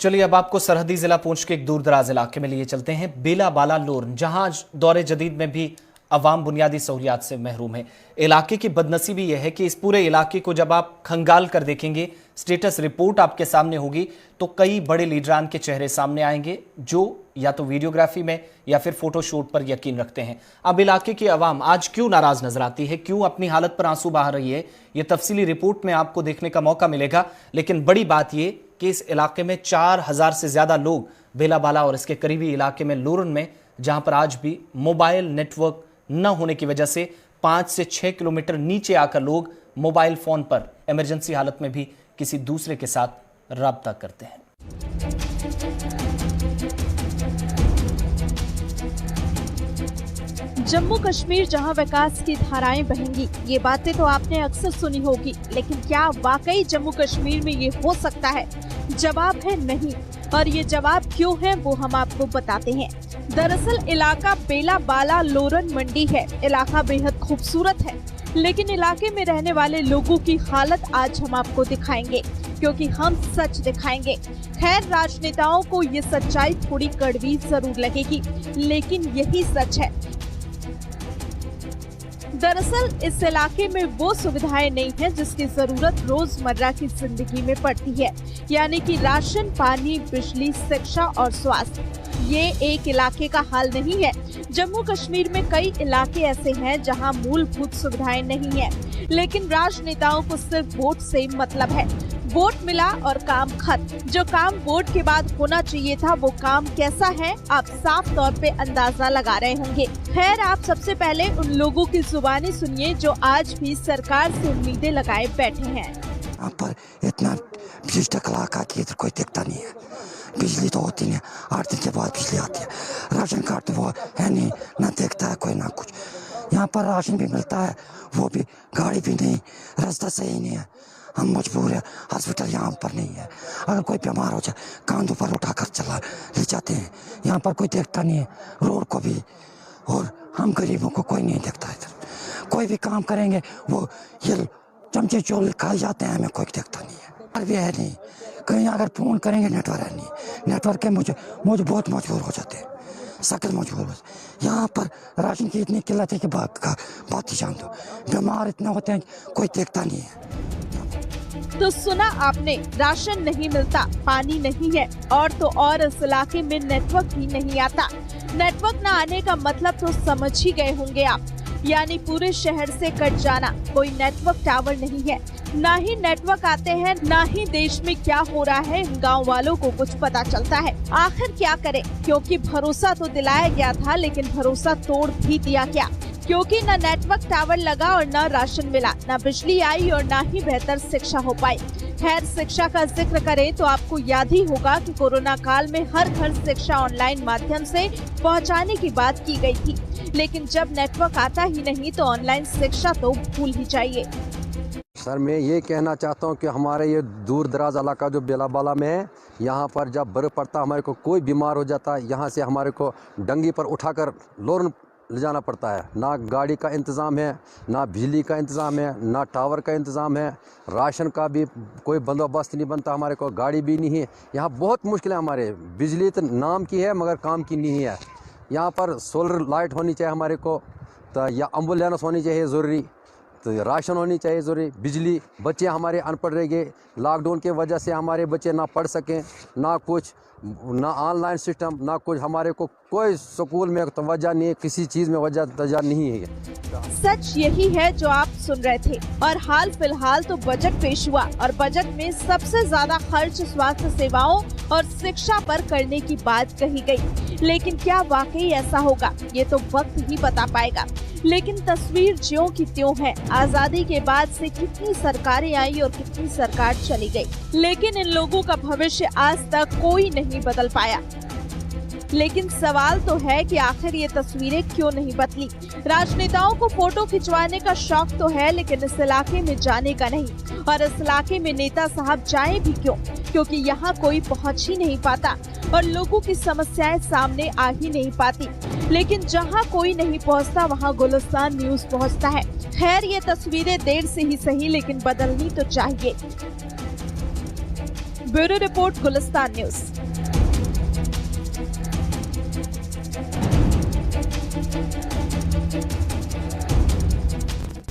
चलिए अब आपको सरहदी जिला पुंछ के एक दूर दराज इलाके में लिए चलते हैं, बेला बाला लोरन, जहां आज दौरे जदीद में भी अवाम बुनियादी सहूलियात से महरूम है। इलाके की बदनसीबी यह है कि इस पूरे इलाके को जब आप खंगाल कर देखेंगे, स्टेटस रिपोर्ट आपके सामने होगी, तो कई बड़े लीडरान के चेहरे सामने आएंगे जो या तो वीडियोग्राफी में या फिर फोटोशूट पर यकीन रखते हैं। अब इलाके की आवाम आज क्यों नाराज नजर आती है, क्यों अपनी हालत पर आंसू बहा रही है, ये तफसीली रिपोर्ट में आपको देखने का मौका मिलेगा। लेकिन बड़ी बात यह कि इस इलाके में 4000 से ज्यादा लोग बेला बाला और इसके करीबी इलाके में लोरन में, जहां पर आज भी मोबाइल नेटवर्क न होने की वजह से 5 से 6 किलोमीटर नीचे आकर लोग मोबाइल फोन पर इमरजेंसी हालत में भी किसी दूसरे के साथ राब्ता करते हैं। जम्मू कश्मीर जहां विकास की धाराएं बहेंगी, ये बातें तो आपने अक्सर सुनी होगी, लेकिन क्या वाकई जम्मू कश्मीर में ये हो सकता है? जवाब है नहीं। और ये जवाब क्यों है वो हम आपको बताते हैं। दरअसल इलाका बेला बाला लोरन मंडी है। इलाका बेहद खूबसूरत है, लेकिन इलाके में रहने वाले लोगों की हालत आज हम आपको दिखाएंगे, क्योंकि हम सच दिखाएंगे। खैर, राजनेताओं को ये सच्चाई थोड़ी कड़वी जरूर लगेगी, लेकिन यही सच है। दरअसल इस इलाके में वो सुविधाएं नहीं है जिसकी जरूरत रोजमर्रा की जिंदगी में पड़ती है, यानी कि राशन, पानी, बिजली, शिक्षा और स्वास्थ्य। ये एक इलाके का हाल नहीं है। जम्मू कश्मीर में कई इलाके ऐसे हैं जहां मूलभूत सुविधाएं नहीं है, लेकिन राजनेताओं को सिर्फ वोट से मतलब है। वोट मिला और काम खत्म। जो काम वोट के बाद होना चाहिए था, वो काम कैसा है आप साफ तौर पे अंदाजा लगा रहे होंगे। खैर, आप सबसे पहले उन लोगों की जुबानी सुनिए जो आज भी सरकार से उम्मीदें लगाए बैठे हैं। यहाँ पर इतना डिजिटल इलाका की इधर कोई दिखता नहीं है। बिजली तो होती नहीं, 8 दिन के बाद बिजली आती है। राशन कार्ड तो वो है नहीं, ना देखता है कोई ना कुछ। यहाँ पर राशन भी मिलता है, वो भी गाड़ी भी नहीं, रास्ता सही नहीं है। हम मजबूर है, हॉस्पिटल यहाँ पर नहीं है। अगर कोई बीमार हो जाए, कांधों पर उठाकर चला ले जाते हैं। यहाँ पर कोई देखता नहीं है रोड को भी, और हम गरीबों को कोई नहीं देखता इधर। कोई भी काम करेंगे वो ये चमचे चोल खाए जाते हैं, हमें कोई देखता नहीं है। और भी है नहीं, कहीं अगर फोन करेंगे नेटवर्क है नहीं। नेटवर्क के मुझे बहुत मजबूर हो जाते हैं, सख्त मजबूर हो। यहाँ पर राशन की इतनी किल्लत है कि बात ही जान दो। बीमार इतना होते हैं कोई देखता नहीं है। तो सुना आपने, राशन नहीं मिलता, पानी नहीं है, और तो और इस इलाके में नेटवर्क भी नहीं आता। नेटवर्क न आने का मतलब तो समझ ही गए होंगे आप, यानी पूरे शहर से कट जाना। कोई नेटवर्क टावर नहीं है, ना ही नेटवर्क आते हैं, ना ही देश में क्या हो रहा है इन गाँव वालों को कुछ पता चलता है। आखिर क्या करें, क्योंकि भरोसा तो दिलाया गया था, लेकिन भरोसा तोड़ भी दिया गया, क्योंकि न नेटवर्क टावर लगा और न राशन मिला, न बिजली आई और न ही बेहतर शिक्षा हो पाई। खैर, शिक्षा का जिक्र करें तो आपको याद ही होगा कि कोरोना काल में हर घर शिक्षा ऑनलाइन माध्यम से पहुंचाने की बात की गई थी, लेकिन जब नेटवर्क आता ही नहीं तो ऑनलाइन शिक्षा तो भूल ही जाइए। सर, मैं ये कहना चाहता हूँ कि हमारे ये दूर दराज इलाका जो बेला बाला में है, यहाँ पर जब बर्फ पड़ता हमारे को कोई बीमार हो जाता है, यहाँ से हमारे को डंगी पर उठाकर लोरन ले जाना पड़ता है। ना गाड़ी का इंतज़ाम है, ना बिजली का इंतज़ाम है, ना टावर का इंतज़ाम है, राशन का भी कोई बंदोबस्त नहीं बनता, हमारे को गाड़ी भी नहीं है। यहाँ बहुत मुश्किल है हमारे। बिजली तो नाम की है मगर काम की नहीं है। यहाँ पर सोलर लाइट होनी चाहिए हमारे को, तो या एम्बुलेंस होनी चाहिए ज़रूरी, तो राशन होनी चाहिए ज़रूरी, बिजली। बच्चे हमारे अनपढ़ रह गए, लॉकडाउन के वजह से हमारे बच्चे ना पढ़ सकें, ना कुछ, ना ऑनलाइन सिस्टम, ना कुछ। हमारे को कोई स्कूल में तवज्जो नहीं है, किसी चीज़ में तवज्जो नहीं है। सच यही है जो आप सुन रहे थे। और हाल फिलहाल तो बजट पेश हुआ और बजट में सबसे ज्यादा खर्च स्वास्थ्य सेवाओं और शिक्षा पर करने की बात कही गई। लेकिन क्या वाकई ऐसा होगा, ये तो वक्त ही बता पाएगा। लेकिन तस्वीर ज्यों की त्यों है। आजादी के बाद से कितनी सरकारें आई और कितनी सरकार चली गई, लेकिन इन लोगों का भविष्य आज तक कोई नहीं बदल पाया। लेकिन सवाल तो है कि आखिर ये तस्वीरें क्यों नहीं बदली। राजनेताओं को फोटो खिंचवाने का शौक तो है, लेकिन इस इलाके में जाने का नहीं। और इस इलाके में नेता साहब जाए भी क्यों, क्योंकि यहाँ कोई पहुँच ही नहीं पाता और लोगों की समस्याएं सामने आ ही नहीं पाती। लेकिन जहाँ कोई नहीं पहुँचता वहाँ गुलिस्तान न्यूज पहुँचता है। खैर, ये तस्वीरें देर से ही सही, लेकिन बदलनी तो चाहिए। Bureau report, Gulistan news.